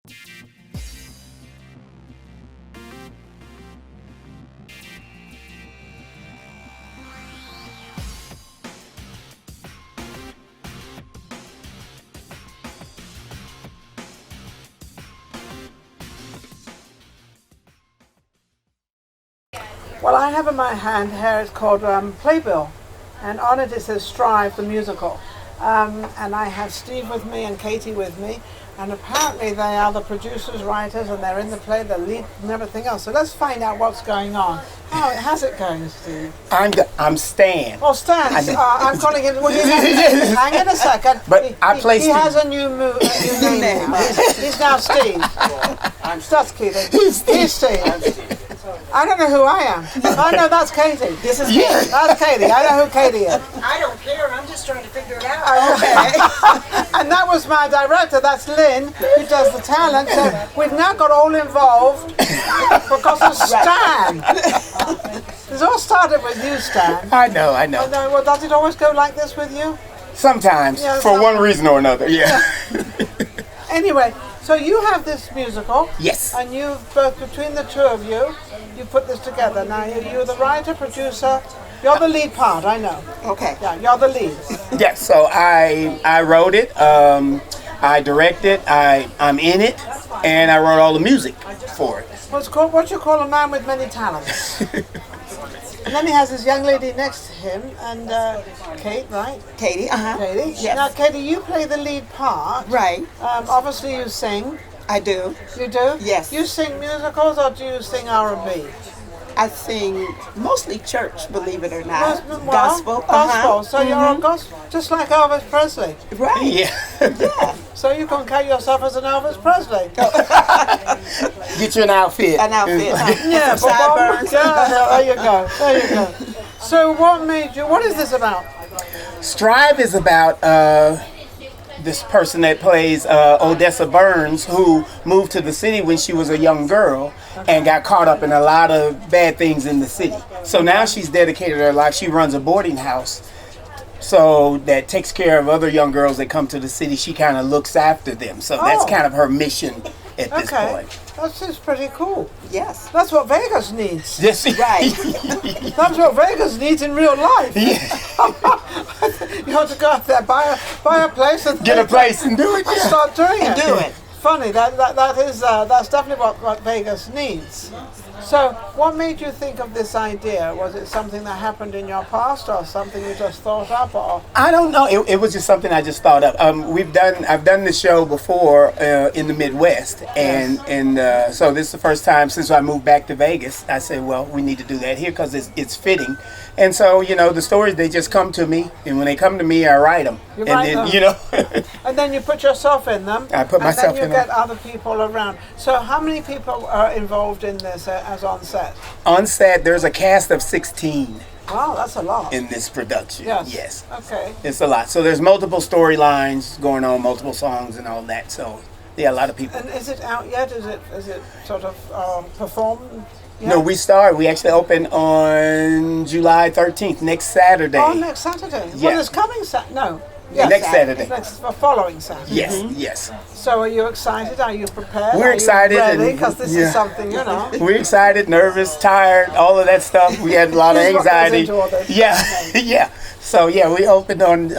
Well, I have in my hand here, it's called Playbill, and on it says Strive the Musical. And I have Steve with me and Katie with me, and apparently they are the producers, writers, and they're in the play, the lead and everything else. So let's find out what's going on. How's it going, Steve? I'm Stan. Oh, Stan. I'm calling him. Well, hang on a second. But I play He Steve. has a new name now. He's now Steve. That's Katie. He's Steve. I don't know who I am. Oh no, that's Katie. This is Katie. That's Katie. I know who Katie is. I don't care. I'm just trying to figure it out. Okay. And that was my director. That's Lynn, who does the talent. So we've now got all involved because of Stan. It's all started with you, Stan. I know. Well, does it always go like this with you? Sometimes, Yeah, for one reason or another. Yeah. Anyway, so you have this musical. Yes. And you both, between the two of you, you put this together. Now you're the writer, producer. You're the lead part, I know. Okay. Yeah, you're the lead. Yeah. So I wrote it. I directed. I'm in it, and I wrote all the music for it. What you call a man with many talents. And then he has this young lady next to him, and Kate, right? Katie, Katie. Yes. Now, Katie, you play the lead part. Right. Obviously, you sing. I do. You do? Yes. You sing musicals, or do you sing R&B? I sing mostly church, believe it or not. Well, Gospel. Gospel. So you're a gospel, just like Elvis Presley. Right. Yeah. So you can count yourself as an Elvis Presley. Get you an outfit. An outfit. Yeah, Some sideburns. there you go. There you go. So what is this about? Strive is about this person that plays Odessa Burns, who moved to the city when she was a young girl and got caught up in a lot of bad things in the city. So now she's dedicated her life. She runs a boarding house, so that takes care of other young girls that come to the city. She kind of looks after them. So that's kind of her mission at this point. That's just pretty cool. Yes. That's what Vegas needs. Yes. Right. That's what Vegas needs in real life. Yeah. You have to go out there, buy a place, and Get a place and do it. and start doing it. Do it. Funny, that's definitely what Vegas needs. So, what made you think of this idea? Was it something that happened in your past, or something you just thought up, or? I don't know. It was just something I just thought of. I've done this show before in the Midwest, and so this is the first time since I moved back to Vegas. I said, well, we need to do that here because it's fitting. And so the stories, they just come to me, and when they come to me, I write them. And then you put yourself in them. I put myself in and then you get other people around. So how many people are involved in this as on set? On set, there's a cast of 16 Wow, that's a lot. in this production. Yes. Okay. It's a lot. So there's multiple storylines going on, multiple songs and all that. So yeah, a lot of people. And is it out yet? Is it sort of performed? Yeah. No, we actually open on July 13th, next Saturday. Oh, next Saturday. Yeah. Well, it's coming No. Next Saturday. Following Saturday. Yes, yes. So are you excited? Are you prepared? We're excited. Because this is something, We're excited, nervous, tired, all of that stuff. We had a lot of This is what goes anxiety. into all this. Yeah, yeah. So yeah, we opened on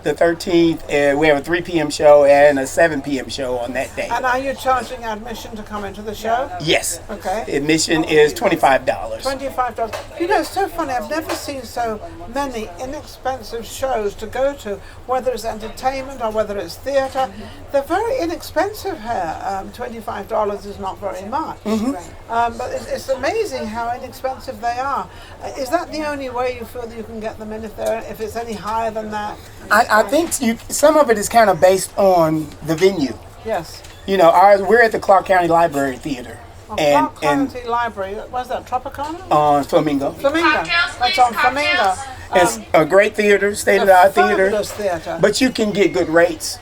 the 13th, and we have a 3 p.m. show and a 7 p.m. show on that day. And are you charging admission to come into the show? Yes. Okay. Admission is $25. $25. It's so funny. I've never seen so many inexpensive shows to go to, whether it's entertainment or whether it's theatre. They're very inexpensive here. $25 is not very much. But it's amazing how inexpensive they are. Is that the only way you feel that you can get them in? If it's any higher than that? I think some of it is kind of based on the venue. Yes. We're at the Clark County Library Theater. Clark County Library, what's that, Tropicana? On Flamingo. Flamingo. That's on Flamingo. It's a great theater, state-of-the-art theater. Fabulous theater. But you can get good rates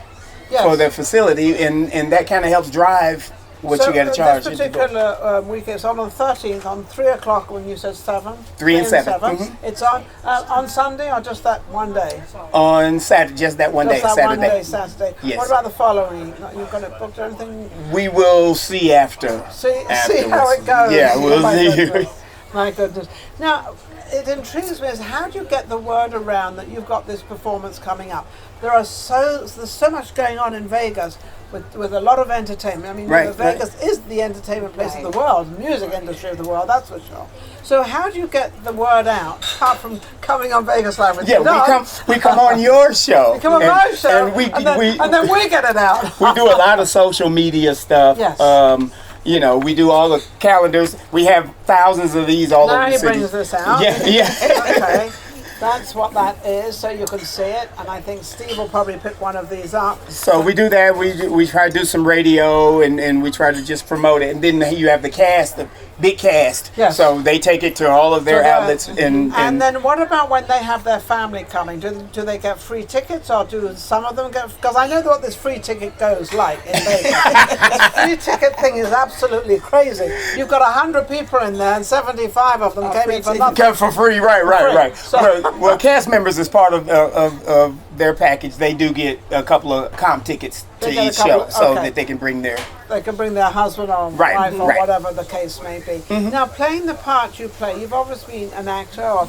for the facility, and that kind of helps drive what so you got to charge. This particular week is on the 13th, on 3 o'clock when you said 7. 3 and 7. Mm-hmm. It's on Sunday or just that one day? On Saturday, just that one day, Just that Saturday. one day, Saturday. Yes. What about the following week? You've got it booked or anything? We will see after. See how it goes. Yeah, we'll see. Goodness. My goodness. Now, it intrigues me as how do you get the word around that you've got this performance coming up? There's so much going on in Vegas with a lot of entertainment. I mean, Vegas is the entertainment place of the world, the music industry of the world, that's for sure. So how do you get the word out, apart from coming on Vegas Live with Ninon? we come on your show. We come on my show, and then we get it out. We do a lot of social media stuff. Yes. You know, we do all the calendars. We have thousands of these all over the city. Now he brings this out. Yeah. Okay. That's what that is, so you can see it, and I think Steve will probably pick one of these up. So we do that. We try to do some radio, and we try to just promote it. And then you have the cast, the big cast. Yes. So they take it to all of their outlets. And then what about when they have their family coming? Do they get free tickets, or do some of them get? Because I know what this free ticket goes like in Vegas. This free ticket thing is absolutely crazy. You've got 100 people in there, and 75 of them came in for nothing. Come for free, right. So, well, cast members, as part of their package, they do get a couple of comp tickets to each show, so that they can bring their husband or wife or whatever the case may be. Mm-hmm. Now, playing the part you play, you've obviously been an actor or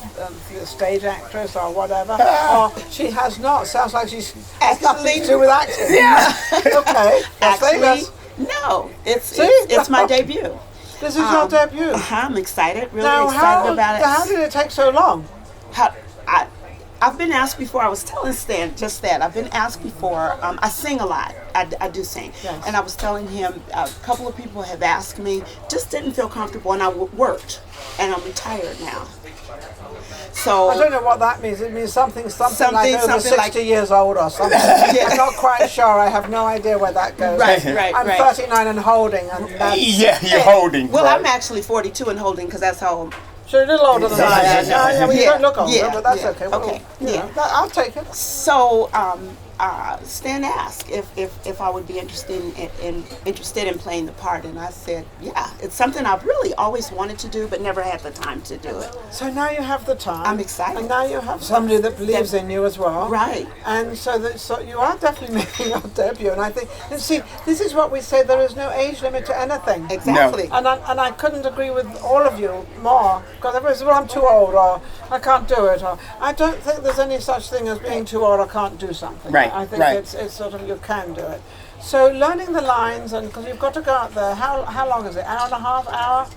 a stage actress or whatever, or she has not. Sounds like she's has nothing to do with acting. Yeah. Okay. Actually, no. It's my debut. This is your debut. I'm excited. Really excited about it. How did it take so long? I've been asked before. I was telling Stan just that. I've been asked before. I sing a lot. I do sing. Yes. And I was telling him, a couple of people have asked me, just didn't feel comfortable, and I worked, and I'm retired now. So I don't know what that means. It means something like over 60 years old or something. Yeah. I'm not quite sure. I have no idea where that goes. Right. I'm 39 and holding. And you're holding. Well, I'm actually 42 and holding because that's how. So you're a little older than I am. You don't look older, but that's okay. Well, okay. I'll take it. So Stan asked if I would be interested in playing the part, and I said, yeah, it's something I've really always wanted to do, but never had the time to do it. So now you have the time. I'm excited. And now you have somebody that believes in you as well. Right. And so you are definitely making your debut. And I think, and see, this is what we say, there is no age limit to anything. Exactly. No. And I couldn't agree with all of you more, because everybody says, well, I'm too old, or I can't do it, or I don't think there's any such thing as being too old or can't do something. Right. I think it's sort of, you can do it. So learning the lines, and because you've got to go out there, how long is it? Hour and a half, hour?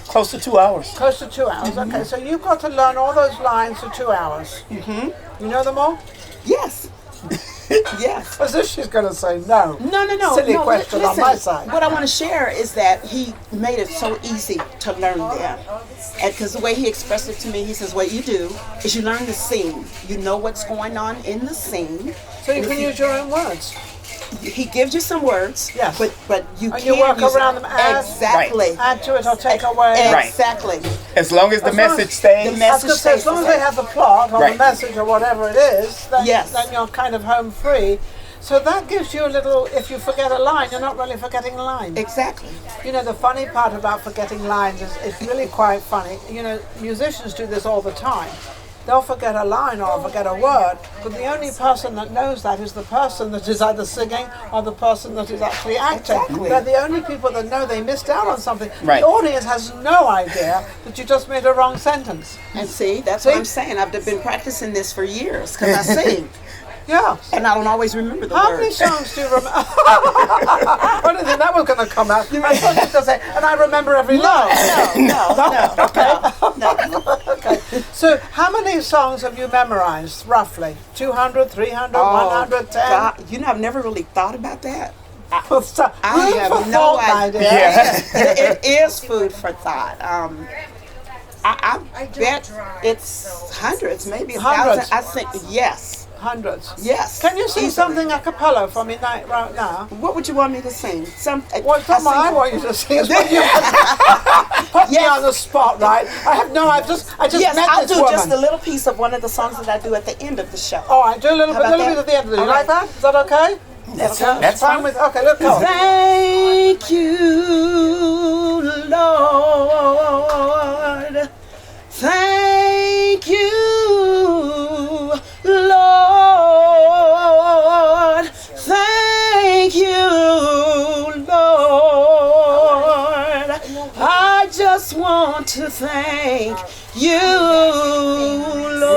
Close to 2 hours. Close to 2 hours, okay. So you've got to learn all those lines for 2 hours. Mm-hmm. You know them all? Yes. Yes. As if she's going to say no. No. Silly question on my side. What I want to share is that he made it so easy to learn them. Because the way he expressed it to me, he says, what you do is you learn the scene. You know what's going on in the scene. So you can use your own words. He gives you some words, yes, but you and can't you work use around them. Exactly. Add to it or take away. Exactly. As long as the message stays. The message stays. As long as they have the plot or the message or whatever it is, then you're kind of home free. So that gives you a little, if you forget a line, you're not really forgetting a line. Exactly. You know, the funny part about forgetting lines is it's really quite funny. You know, musicians do this all the time. They'll forget a line or forget a word, but the only person that knows that is the person that is either singing or the person that is actually acting. Exactly. They're the only people that know they missed out on something. Right. The audience has no idea that you just made a wrong sentence. And that's what I'm saying. I've been practicing this for years because I sing. Yeah. And I don't always remember the How words. many songs do you remember? I didn't think that was going to come out. I thought you were going to say, and I remember every line. No. Okay. So how many songs have you memorized, roughly? 200, 300, 110? God. You know, I've never really thought about that. I have no idea. Yeah. It is food for thought. I bet it's hundreds, maybe Hundreds. 1,000. I think, yes. Hundreds. Yes. Can you sing easily. something a cappella for me right now? What would you want me to sing? What I want you to sing is what you put me on the spot, right? I just yes, met I'll this do woman. just a little piece of one of the songs that I do at the end of the show. Oh, I do a little bit that? at the end of it. You All like right. that? Is that okay? That's fine with. Okay, let's go. Thank you just want to thank you, Lord.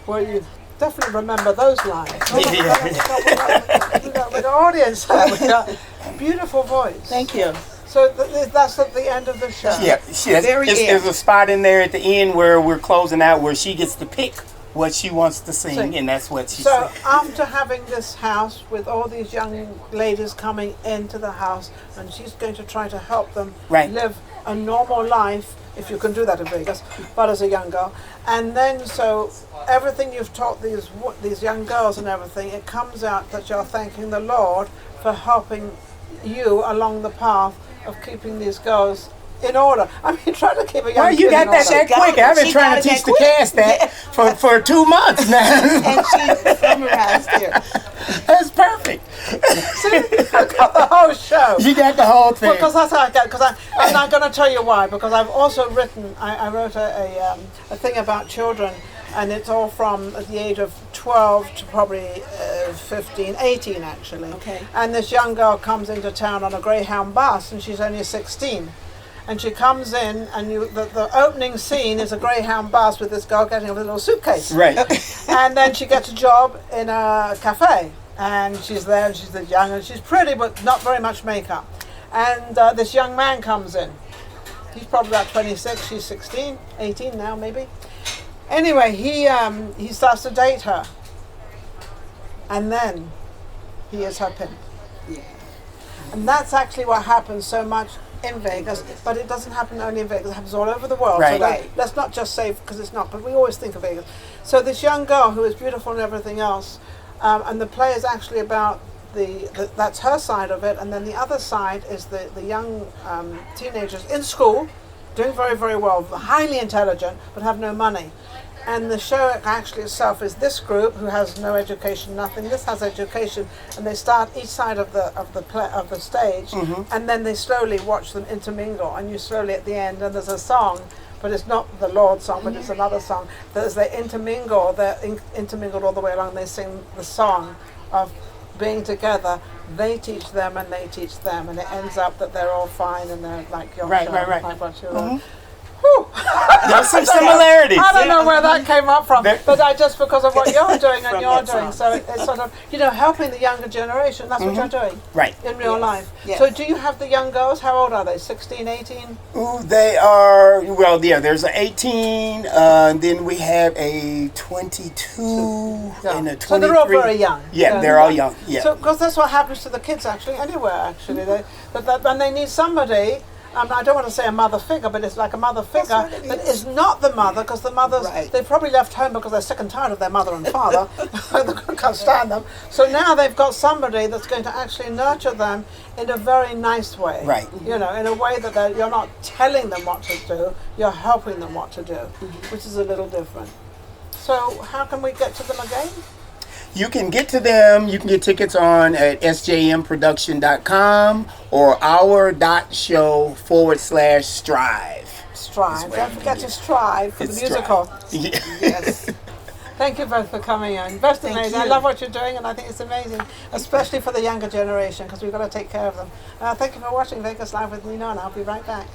Well, you definitely remember those lines. Yeah. We got an audience here. We got beautiful voice. Thank you. So that's at the end of the show. Yeah, there's a spot in there at the end where we're closing out where she gets to pick what she wants to sing, and that's what she So sings. after having this house with all these young ladies coming into the house, and she's going to try to help them live a normal life, if you can do that in Vegas, but as a young girl. And then so everything you've taught these young girls and everything, it comes out that you're thanking the Lord for helping you along the path of keeping these girls in order. I mean, try to keep a young Well, you got that quick. I've been trying to teach the cast that for 2 months now. And she summarized it. That's perfect. See, I got the whole show. You got the whole thing. Because that's how I get. I'm not going to tell you why. Because I've also written. I wrote a thing about children, and it's all from the age of 12 to probably 15, 18 actually. Okay. And this young girl comes into town on a Greyhound bus, and she's only 16. And she comes in, and the opening scene is a Greyhound bus with this girl getting a little suitcase. Right. And then she gets a job in a cafe, and she's there, and she's this young, and she's pretty, but not very much makeup. And this young man comes in. He's probably about 26, she's 16, 18 now maybe. Anyway, he starts to date her. And then he is her pimp. Yeah. And that's actually what happens so much in Vegas, but it doesn't happen only in Vegas, it happens all over the world. Right. So let's not just say, because it's not, but we always think of Vegas. So this young girl who is beautiful and everything else, and the play is actually about that's her side of it, and then the other side is the young teenagers in school, doing very, very well, highly intelligent, but have no money. And the show actually itself is this group who has no education, nothing. This has education, and they start each side of the stage, and then they slowly watch them intermingle. And you slowly at the end, and there's a song, but it's not the Lord's song, but it's another song. That as they intermingle, they're intermingled all the way along. They sing the song of being together. They teach them, and they teach them, and it ends up that they're all fine, and they're like your show, like what you There's some similarities. I don't know where that came up from, but just because of what you're doing and you're doing. song. So it's sort of, helping the younger generation. That's what you're doing in real life. Yes. So do you have the young girls? How old are they? 16, 18? Ooh, they are, well, yeah, there's an 18, then we have a 22 and a 23. So they're all very young. Yeah, they're all young. Yeah. So, because that's what happens to the kids actually, anywhere actually. When they need somebody, I don't want to say a mother figure, but it's like a mother figure that is not the mother, because the mothers, they've probably left home because they're sick and tired of their mother and father. They can't stand them. So now they've got somebody that's going to actually nurture them in a very nice way. Right. In a way that you're not telling them what to do, you're helping them what to do, which is a little different. So how can we get to them again? You can get to them. You can get tickets on at sjmproduction.com or our.show/strive. Strive. Don't forget to strive for the musical. Yeah. Yes. Thank you both for coming in. Best amazing. I love what you're doing, and I think it's amazing, especially for the younger generation, because we've got to take care of them. Thank you for watching Vegas Live with Ninon. I'll be right back.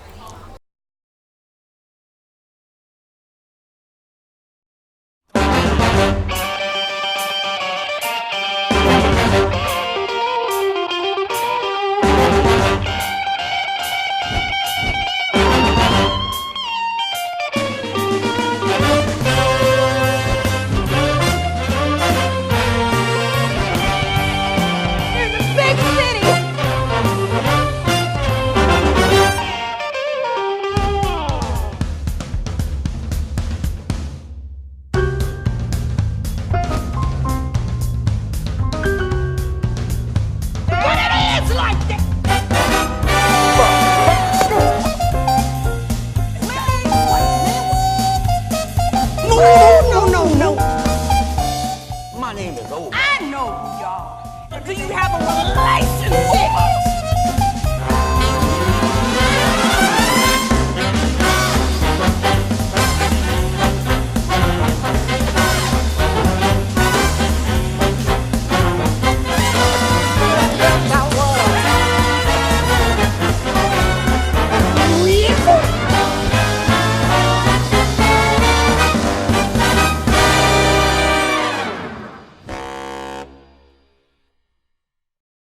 My name is Old. I know who you are. But do you have a